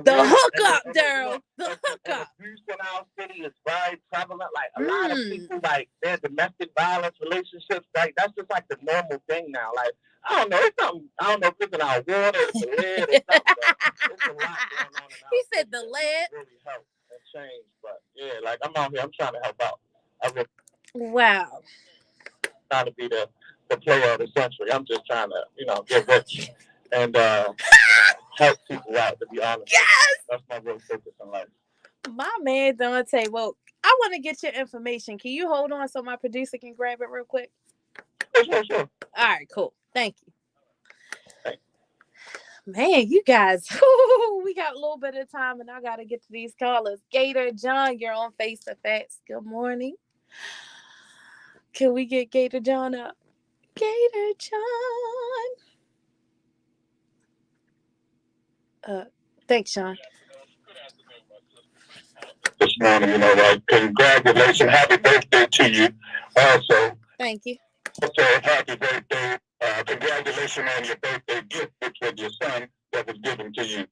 The weird. hookup, Daryl. The And hookup. abuse in our city is very prevalent. Like a lot of Mm. people, like their domestic violence relationships, like that's just like the normal thing now. Like I don't know, it's something. I don't know if it's in our water, it's the lead, or something. But it's a lot going on in our He said city the that lead. really help and change. But yeah, like I'm out here, I'm trying to help out. I'm just Wow. trying to be the player of the century. I'm just trying to, get rich and help people out. To be honest, Yes. that's my real focus in life. My man Dante. Well, I want to get your information. Can you hold on so my producer can grab it real quick? Sure. All right, cool. Thank you. Thanks. Man, you guys, we got a little bit of time, and I got to get to these callers. Gator John, you're on Face to Facts. Good morning. Can we get Gator John up? Gator John. Thanks, Sean. This morning, like congratulations, happy birthday to you. Also, Thank you. happy birthday. Congratulations on your birthday gift, which was your son that was given to you.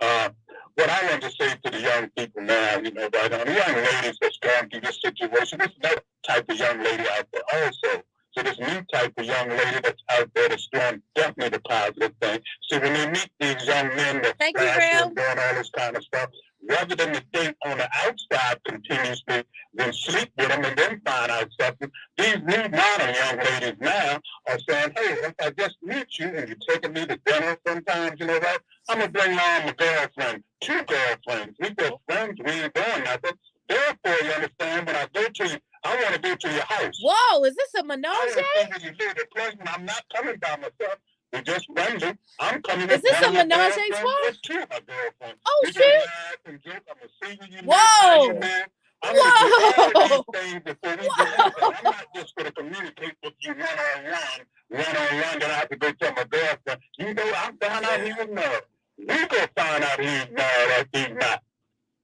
Uh, what I want to say to the young people now, right on, the young ladies that's going through this situation, there's another type of young lady out there also. So this new type of young lady that's out there that's doing definitely the positive thing. So when they meet these young men that's flashing and doing all this kind of stuff, rather than to date on the outside continuously, then sleep with them and then find out something, these new modern young ladies now are saying, hey, if I just meet you and you're taking me to dinner sometimes, you know what? I'm going to bring along a girlfriend, two girlfriends. We just friends, we ain't doing nothing. Therefore, you understand, when I go to you, I want to go to your house. Whoa, is this a menage? I want to see where you live. The person, I'm not coming by myself. We're just friendly. I'm coming Is this a menage a trois? Two of my girlfriends. Oh, we shit. Laugh and joke. I'm going to see where you live, Whoa. how you live. I'm going to do all of these things before we do anything. I'm not just going to communicate with you one-on-one, then I have to go tell my girlfriend, I'm found out he was married. We going to find out he's married or he's not.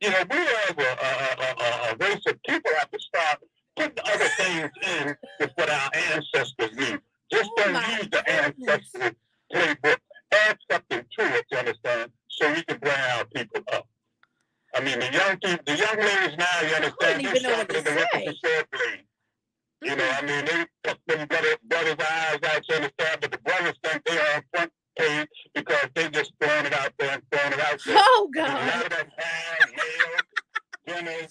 We as a race of people have to start putting other things in with what our ancestors knew. Just don't use the ancestors Sexual playbook. Add something to it, you understand, so we can bring our people up. I mean, the young people, the young ladies now, you I don't understand, they're even know what to sharper than the whip of say. a sword blade. You know, I mean, they put them brothers' eyes out, you understand, but the brothers think they are on front page because they just throwing it out there and throwing it out there. Oh I mean, a God. lot of that hair, nails, you know,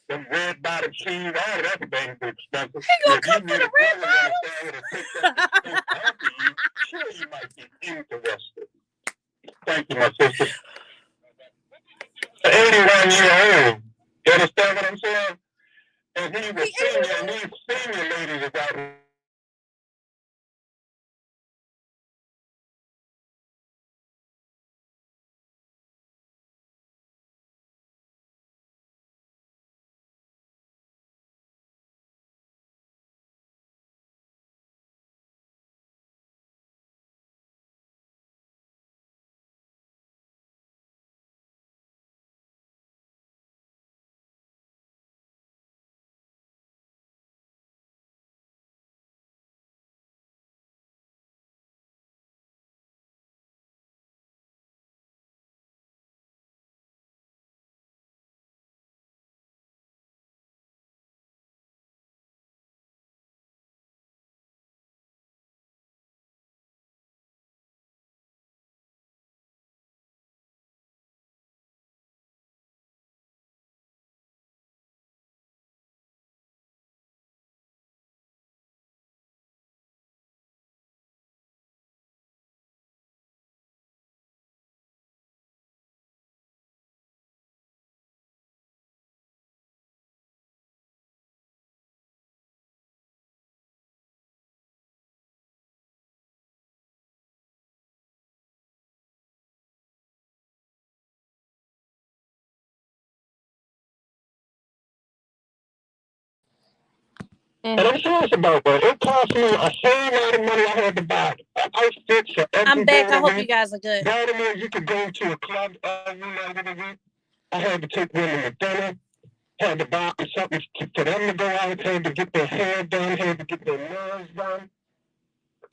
them red bottom shoes, all of that things are expensive. He So gonna if you come for meet the a red brother, you understand, bottoms. that'll take that space after you, sure, you might be interested. Thank you, my sister. 81 years old. You understand what I'm saying? And he's a He senior, and 81. these senior ladies is out here doing the most expensive things. You know, I mean, they got And I'm serious about that. It cost me a whole lot of money. I had to buy outfits for I'm every back. day I of the hope you week. guys are good. Baltimore, you could go to a club every night of the week. I had to take women to dinner. Had to buy something for them to go out. Had to get their hair done. Had to get their nails done.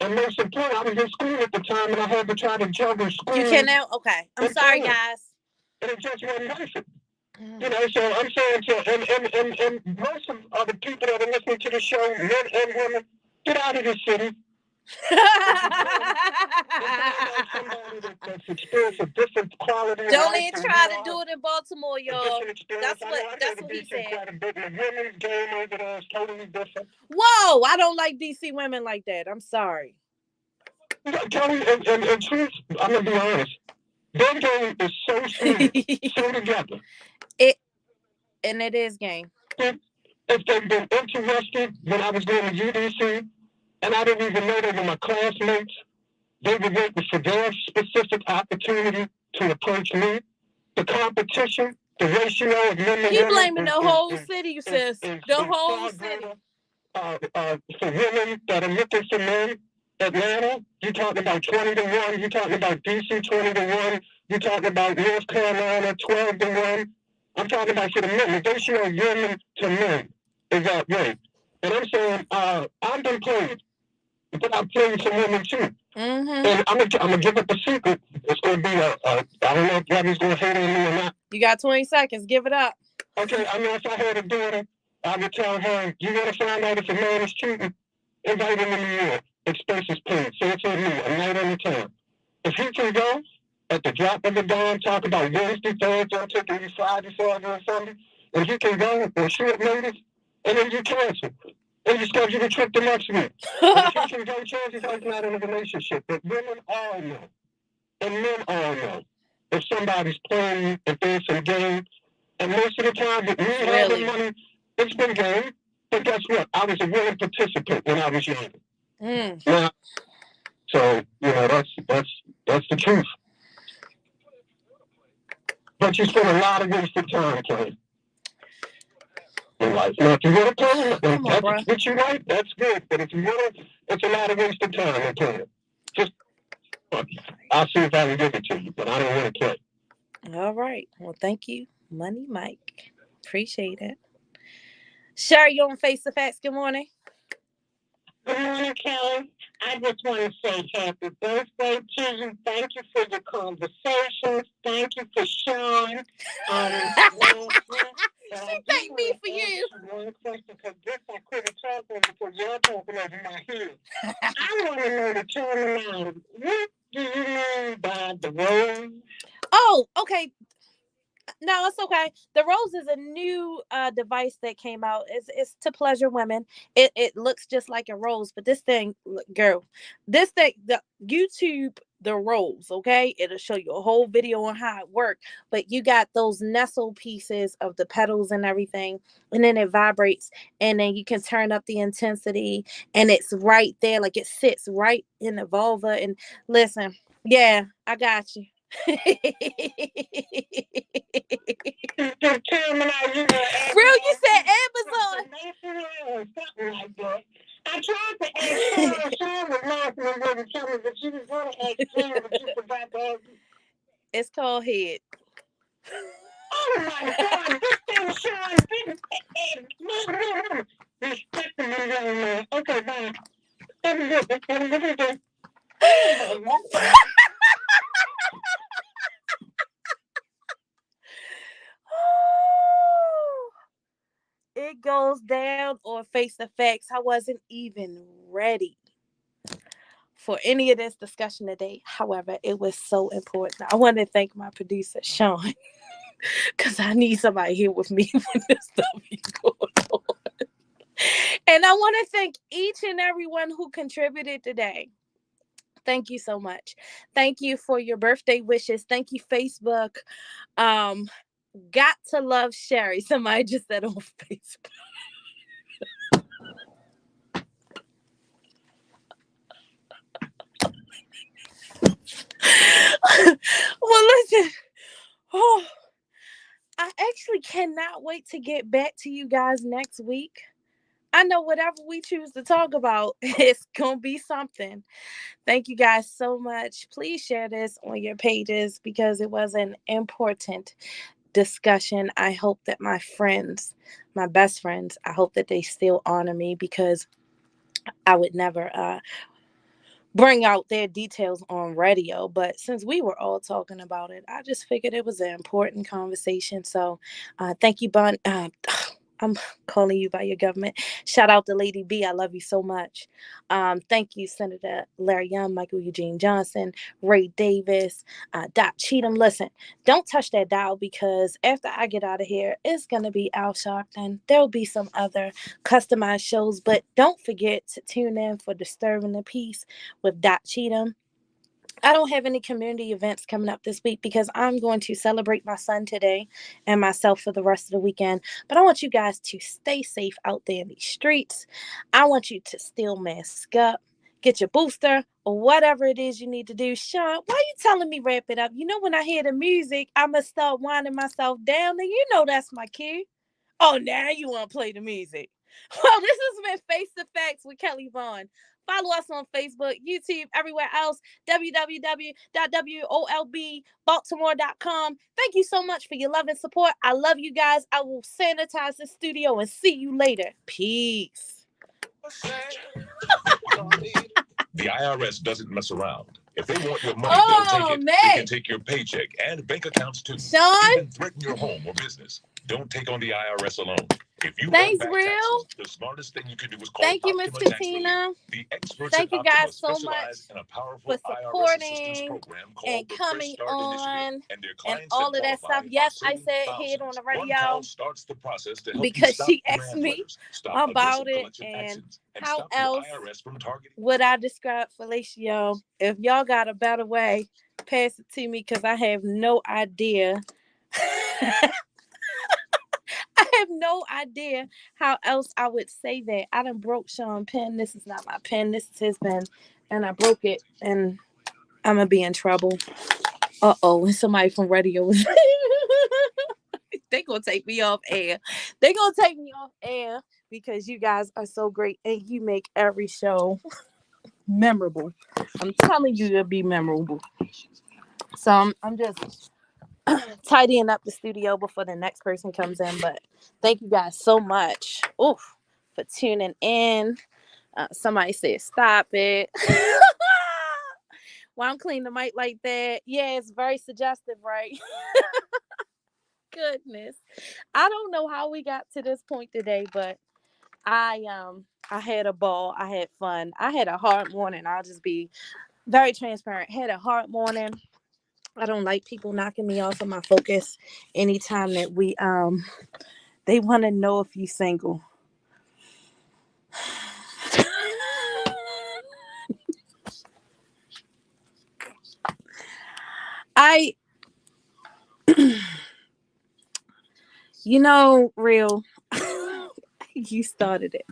And most important, I was in school at the time, and I had to try to juggle You school can now. Okay. I'm and sorry, dinner. guys. And it just wasn't worth it. You know, so I'm saying to and most of the people that are listening to the show, men and women, get out of the city. If you can, and find out somebody that's experienced a different quality of Don't life even than try you to are, do it in Baltimore, a y'all. different experience. I know I go That's to what he DC said. quite a bit, and the women's game over there is totally different. Whoa, I don't like DC women like that. I'm sorry. You know, Kelly, and truth, I'm gonna be honest. Their game is so sweet, so together. It and it is game. If they've been interested when I was going to UDC, and I didn't even know they were my classmates, they were waiting for their specific opportunity to approach me. The competition, the ratio of men and He women blaming the whole city, sis. The is whole far city. greater for women that are looking for men. Atlanta, you're talking about 20 to 1. You're talking about DC 20 to 1. You're talking about North Carolina 12 to 1. I'm talking about for the men. The ratio of women to men is that way. And I'm saying, I've been played, but I've played some women too. And I'm gonna give up a secret. It's gonna be I don't know if Gabby's gonna hate on me or not. You got 20 seconds. Give it up. Okay, I know if I had a daughter, I would tell her, you want to find out if a man is cheating? Invite him to New York. Expenses paid. Say it's on me, a night on the town. If he can go at the drop of the dawn, talk about Wednesday, Thursday, I'm taking you Friday, Saturday, and Sunday, and he can go on short notice, and then you cancel. And you schedule the trip the next week. And if he can go, chances are he's not in a relationship. But women all know, and men all know, if somebody's playing you, if there's some game. And most of the time, with me having money, it's been game. But guess what? I was a willing participant when I was younger. Now, so that's the truth. But you spend a lot of wasted time playing in life. Now, if you want to play, and that's what you like, that's good. But if you want to, it's a lot of wasted time in playing. Just, I'll see if I can give it to you, but I don't want to play. All right. Well, thank you, Money Mike. Appreciate it. Sure, you on Face the Facts. Good morning. Good morning, Kelly. I just want to say happy birthday to you. Thank you for your conversations. Thank you for sharing. Last week. But She I do thanked me want for to ask you. you one question because this I couldn't talk over because y'all talking over my head. I want to know the terminology. What do you mean by the rose? Oh, okay. No, it's okay. The rose is a new device that came out. It's to pleasure women. It looks just like a rose, but this thing, girl, this thing, the YouTube, the rose, okay, it'll show you a whole video on how it works. But you got those nestle pieces of the petals and everything, and then it vibrates, and then you can turn up the intensity, and it's right there, like it sits right in the vulva. And listen, yeah, I got you. The terminology you were Real, asking you me said was Amazon or something like that. I tried to ask Sean, Amazon. and Sean was laughing and wouldn't tell me, but she was going to ask Jen, but you forgot to ask me. It's called head. Oh my God, this thing, Sean, respecting me, young man. Okay, bye. It goes down on face effects. I wasn't even ready for any of this discussion today. However, it was so important. I want to thank my producer, Sean, because I need somebody here with me when this stuff is going on. And I want to thank each and everyone who contributed today. Thank you so much. Thank you for your birthday wishes. Thank you, Facebook. Um, got to love Sherry. Somebody just said on Facebook. Well, listen. Oh, I actually cannot wait to get back to you guys next week. I know whatever we choose to talk about, it's going to be something. Thank you guys so much. Please share this on your pages because it was an important discussion. I hope that my friends, my best friends, I hope that they still honor me because I would never bring out their details on radio. But since we were all talking about it, I just figured it was an important conversation. So thank you, Bun. I'm calling you by your government. Shout out to Lady B. I love you so much. Thank you, Senator Larry Young, Michael Eugene Johnson, Ray Davis, Dot Cheatham. Listen, don't touch that dial because after I get out of here, it's going to be Al Sharpton. There'll be some other customized shows, but don't forget to tune in for Disturbing the Peace with Dot Cheatham. I don't have any community events coming up this week because I'm going to celebrate my son today and myself for the rest of the weekend. But I want you guys to stay safe out there in these streets. I want you to still mask up, get your booster, or whatever it is you need to do. Sean, why are you telling me wrap it up? You know, when I hear the music, I'm going to start winding myself down, and you know that's my cue. Oh, now you want to play the music. Well, this has been Face the Facts with Kelly Vaughn. Follow us on Facebook, YouTube, everywhere else, www.wolbbaltimore.com. Thank you so much for your love and support. I love you guys. I will sanitize the studio and see you later. Peace. The IRS doesn't mess around. If they want your money, they'll take it. Man. They can take your paycheck and bank accounts too. Sean? Even threaten your home or business. Don't take on the IRS alone. If you Thanks, owe back Real. Taxes, the smartest thing you can do is call Thank you, Miss Katina. The experts Thank you guys so much in a powerful for supporting and coming on and all of that stuff. Yes, I said head on the radio starts the process to help because she asked me about it and how else would I describe fellatio? If y'all got a better way, pass it to me because I have no idea. I have no idea how else I would say that. I done broke Sean's pen. This is not my pen. This is his pen. And I broke it. And I'm going to be in trouble. Uh-oh. And somebody from radio. They going to take me off air. They going to take me off air because you guys are so great. And you make every show memorable. I'm telling you, it'll be memorable. So I'm just tidying up the studio before the next person comes in. But thank you guys so much for tuning in. Somebody said, "Stop it." Why I'm cleaning the mic like that? Yeah, it's very suggestive, right? Goodness, I don't know how we got to this point today, but I had a ball. I had fun. I had a hard morning. I'll just be very transparent. Had a hard morning. I don't like people knocking me off of my focus anytime that they want to know if you single. I real you started it.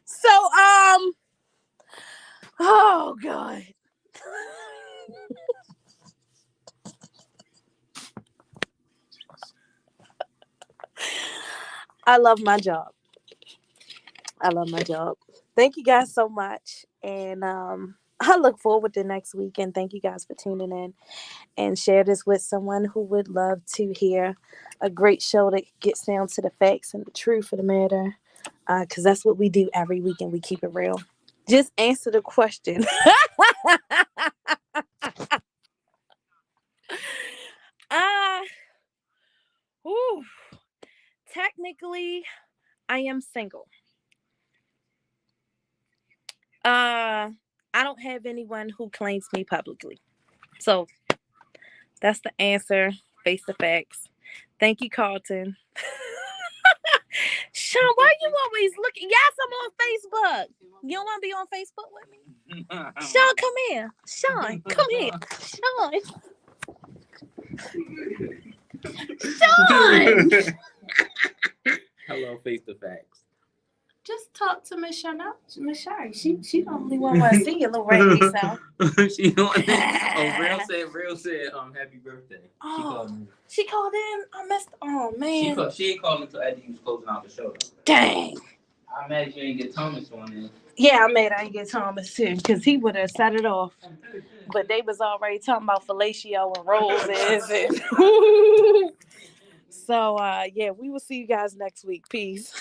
So oh god. I love my job. I love my job. Thank you guys so much. And I look forward to next week, and thank you guys for tuning in and share this with someone who would love to hear a great show that gets down to the facts and the truth of the matter. Because that's what we do every week, and we keep it real. Just answer the question. uh, whew. Technically, I am single. I don't have anyone who claims me publicly. So that's the answer. Face the facts. Thank you, Carlton. Sean, why are you always looking? Yes, I'm on Facebook. You don't want to be on Facebook with me? Sean, come here. Sean, come here. Sean. Sean. Hello, face the facts. Just talk to Miss Shana. Miss Shari. She the only one want to see your little raggedy self. She want Real said, happy birthday. Oh, she called me. She called in. I missed. Oh man. She ain't called until after you was closing out the show. Dang. I'm mad you didn't get Thomas on in. Yeah, I'm mad I didn't get Thomas too, because he would have set it off. But they was already talking about fellatio and roses and so yeah, we will see you guys next week. Peace.